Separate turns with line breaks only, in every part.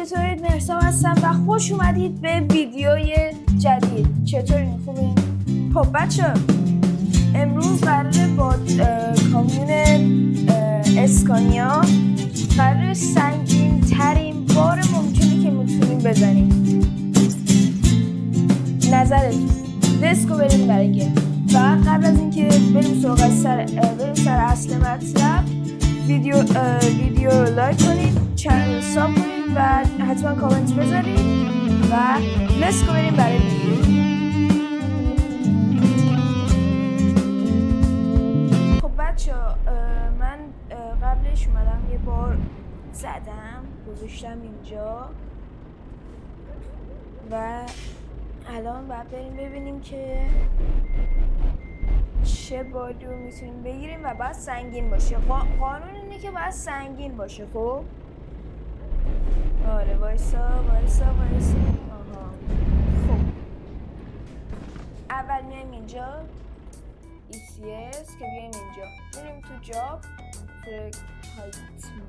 چطورید؟ مرسام هستم و خوش اومدید به ویدیوی جدید. چطورین؟ خوبین؟ خب بچه امروز قراره با کامیون اسکانیا قراره سنگین ترین بار ممکنی که میتونیم بزنیم. نظرت؟ دسکو بریم برای گیم. و قبل از اینکه بریم سراغ سر اصل مطلب ویدیو رو لایک کنید، چنل رو ساب کنید و حتما کامنت بذارید و دسکو بریم برای ویدیو. خب بچه من قبلش اومدم یه بار زدم گذاشتم اینجا و الان باید بریم ببینیم که چه بادی رو میتونیم بگیریم و باید سنگین باشه. قانون اینه که باید سنگین باشه. خب آره وایسا. آها خب اول میایم اینجا ECS که بیایم اینجا میریم تو جاب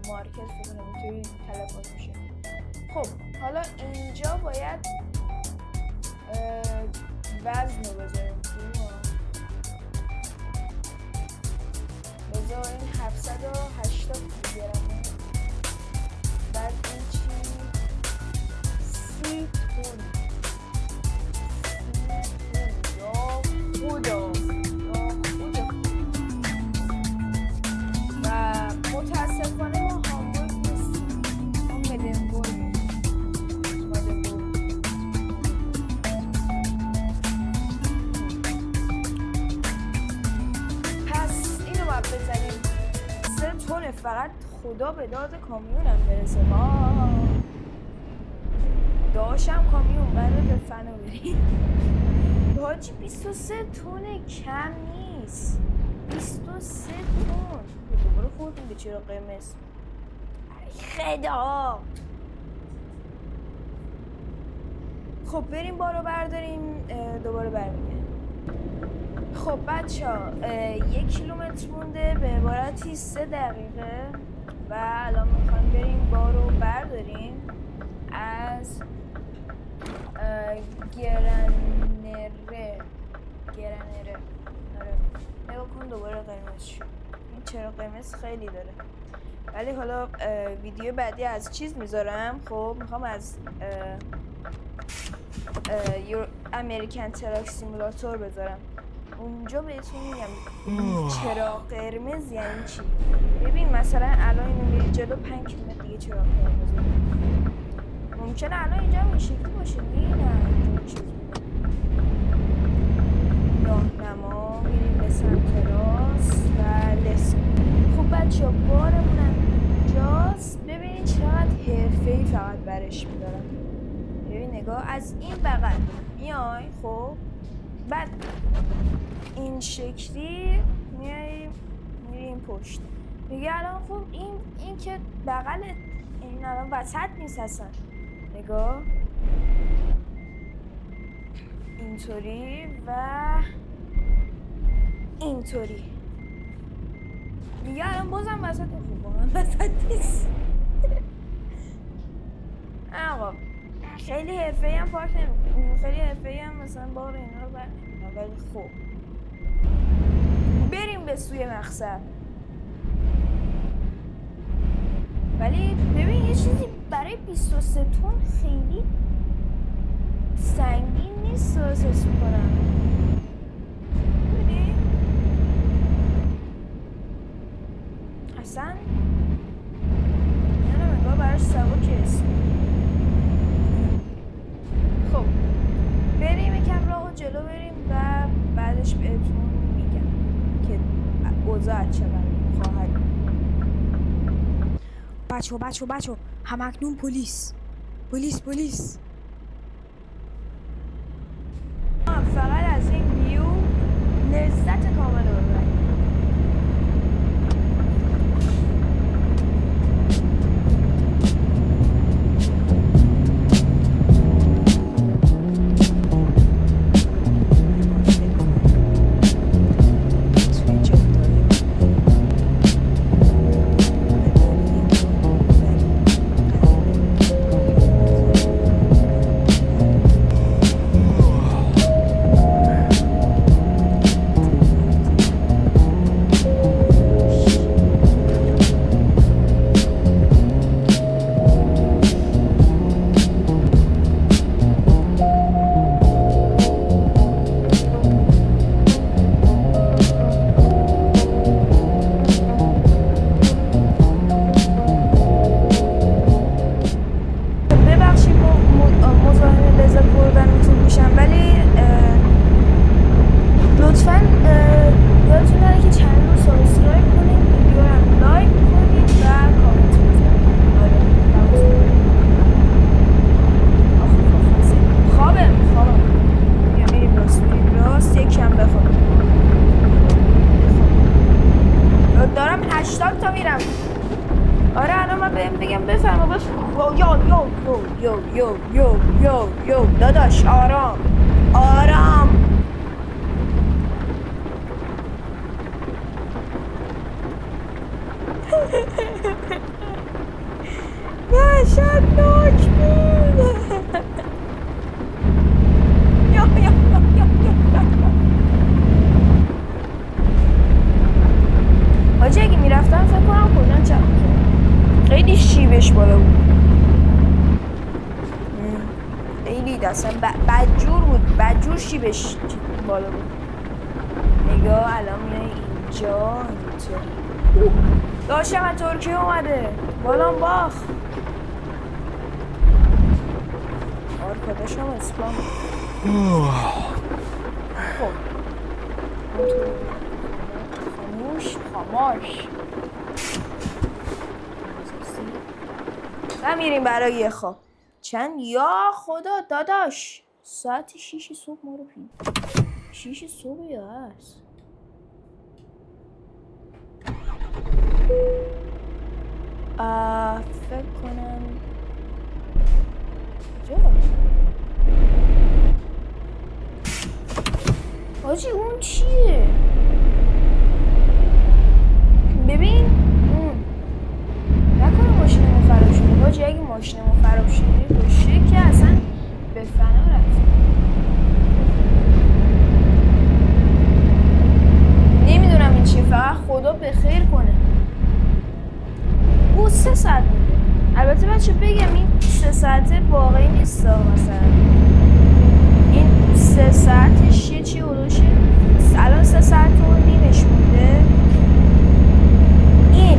مارکت فکر کنم توی تلفن میشه. خب حالا اینجا باید وزن رو بذاریم تو. بذاریم 780 گرمه. بعد این چی؟ 30 تون یا خدا و متاسفانه ما هامبورگ نیستیم، ما مدنبورگیم. پس اینو باید بزنیم 3 تونه فقط. خدا به داد کامیونم برسه. داشتم کامیون قراره به فنا بریم. حاجی 23 تونه کم نیست. 23 تون دوباره خوردیم به چرا قرمز. خدا. خب بریم بارو برداریم دوباره برمیگردیم. خب بچه ها 1 کیلومتر مونده به عبارتی 3 دقیقه و الان میخوایم بریم بارو برداریم از گرنره. آره نگاه کن دوباره قرمز شد. این چرا قرمز خیلی داره. ولی حالا ویدیو بعدی از چیز میذارم. خب میخوام از امریکن تراک سیمولاتور بذارم. اونجا بهتون میگم چرا قرمز یعنی چی. ببین مثلا الان اینو میری جلو 5 کیلومتر دیگه چرا قرمز ممکنه الان اینجا هم این شکلی باشه. نه اینجا چیز راهنما میریم به سمت راست و لسن. خب بچه ها بارمون هم اینجاست. ببینید چقدر حرفه‌ای فقط برش میدارم. ببین نگاه از این بغل میای. خب بعد این شکلی میریم پشت. میگه الان خب این که بغل این الان وسط نیست اصلا. نگاه اینطوری و اینطوری. میگه الان بازم وسط. خوب وسط نیست. آقا خیلی حرفه‌ای هم پارک نمی‌کنم. خیلی حرفه‌ای هم مثلا بار اینا رو برمی‌دارم. ولی خب بریم به سوی مقصد. ولی ببین یه چیزی برای 23 تن خیلی سنگین نیست احساس می‌کنم. ببینی اصلا یعنی نگاه براش سبک است. خب بریم یکم راهو جلو بریم و بعدش بهتون میگم که اوضاع چقدر خواهد. بچه همکنون پلیس فقط از این ویو لذت کامل رو ببرید. بفرما یو داداش آرام وحشتناک بود. حاجی اگه میرفتم فکر کنم کلن چپ خیلی شیبش بالا بود، خیلی اصلا بدجور بود، بدجور شیبش بالا بود. نگاه الان میای اینجا اینطوری داشتم از ترکیه اومده بالام باخ آرکاداش هم اسپان. خب خاموش و میریم برای یه خواب. چند یا خدا داداش ساعت 6 صبح ما رو پید 6 صبح یا هست فکر کنم جا حاجی اون چیه؟ ببین اون نکنه ماشینمون خراب شده. حاجی اگه ماشینمون خراب شده باشه که اصلا به فنا رفت. نمیدونم این چیه، فقط خدا به خیر کنه. او 3 ساعت مونده. البته بچه بگم این 3 ساعته واقعی نیست مثلا این 3 ساعتش یه چی اولوشه الان 3 ساعت و نیمش مونده. این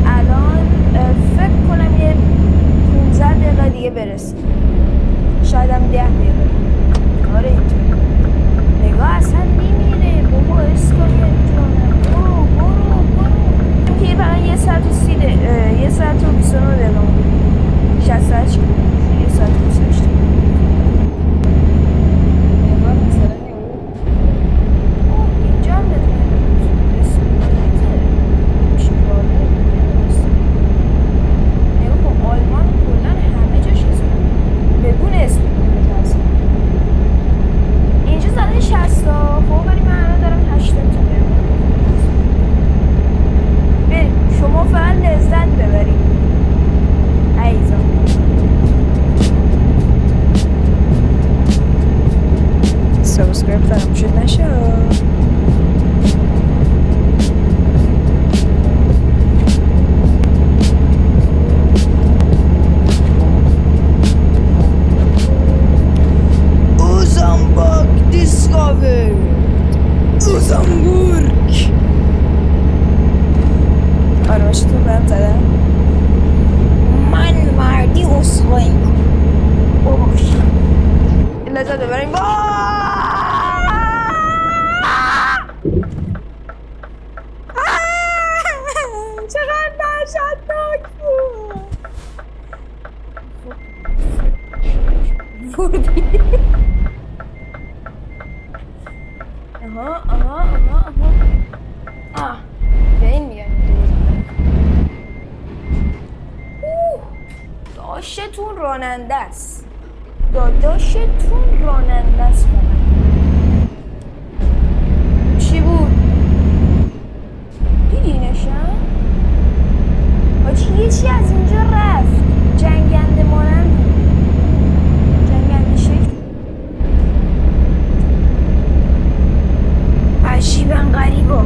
الان فکر کنم یه 15 دقیقه دیگه برسیم، شاید هم 10 دقیقه. آره اینطوری نگاه اصلا نمیره بابا اسکالی جانم. برو که فقط 1 ساعت و 30 دقیقه 1 ساعت و 29 دقیقه مونده 68 1 ساعت و 28 دقیقه. نگاه مثلا اینجا هم بدونه نگاه کن آلمان کلن همه جاش بدون اسم متاسم. اینجا زده 60 تا خب ولی من الان دارم 80 تا بریم. شما فقط لذت ببرید عزیزم. سابسکرایب فراموشت نشه. اوزامبورگ دیسکاور اوزامبورگ. آرامش تو برم زدم. من مردی اصخایی باش لذت ببریم. چقدر وحشتناک بود. به این میگن داداشتون راننده است. داداشتون راننده است. چی بود؟ دیدی نشن؟ حاجی یه چی از اینجا رفت جنگنده مانند جنگنده شکل عجیبا غریبا.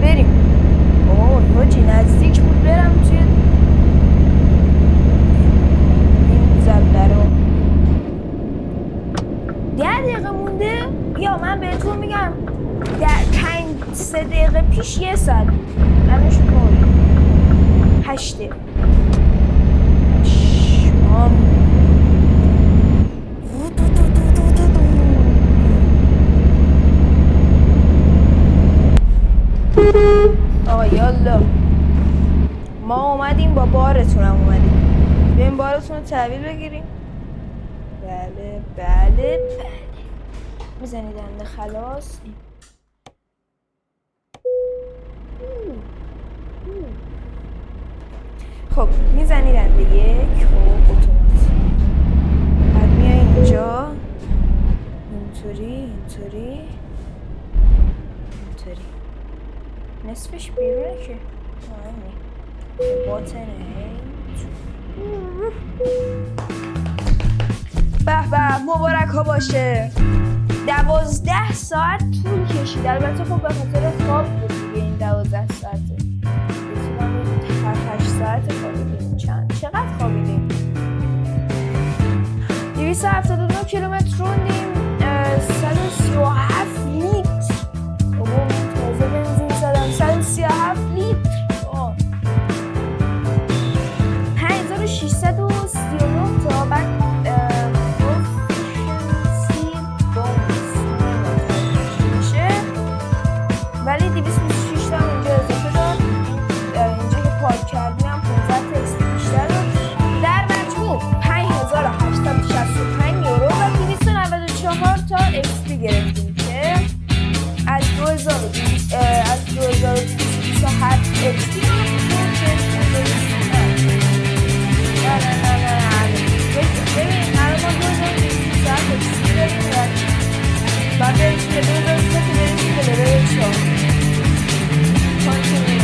بریم. حاجی نزدیک بود برم توی این زبده رو. 10 دقیقه مونده. یا من بهتون میگم در 3 دقیقه پیش 1 ساعت بود. الان شد 8 دقیقه. آقا یالا ما اومدیم با بارتون هم اومدیم. بیایم بارتون رو تحویل بگیریم. بله میزنید انده خلاص. خب میزنی رنده یک. خب اتومات بعد میای اینجا اینطوری نصفش بیرونه که باطنه. به مبارک ها باشه. 12 ساعت طول کشید. البته خب به خاطر خواب بود دیگه این 12 ساعته. یکی‌ها 8 ساعت خوابیدیم. چقدر خوابیدیم؟ 279 کیلومتر روندیم. 137 لیتر. بابا من تازه بنزین زدم. 137 لیتر. 5639 تا بعد ولی 226 تا اینجا اضافه داد. اینجا که پارک کردیم 15 تا اکسپی بیشتر داد. در مجموع 5865 یورو و 294 تا اکسپی گرفتیم که از 2227 اکسپی ببین الان ما 2227 اکسپی داریم و بعد برسیم به 2003 که برسیم به لول 4 کنتینیو.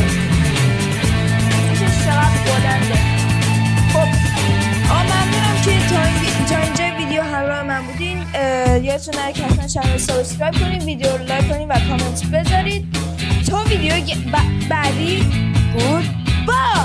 چقدر بلنده. خب ممنونم که تا اینجا ویدیو همراه من بودین. یادتون نره که حتما چنل رو سابسکرایب کنید، ویدیو رو لایک کنید و کامنت بذارید. تا ویدیو بعدی گود بای.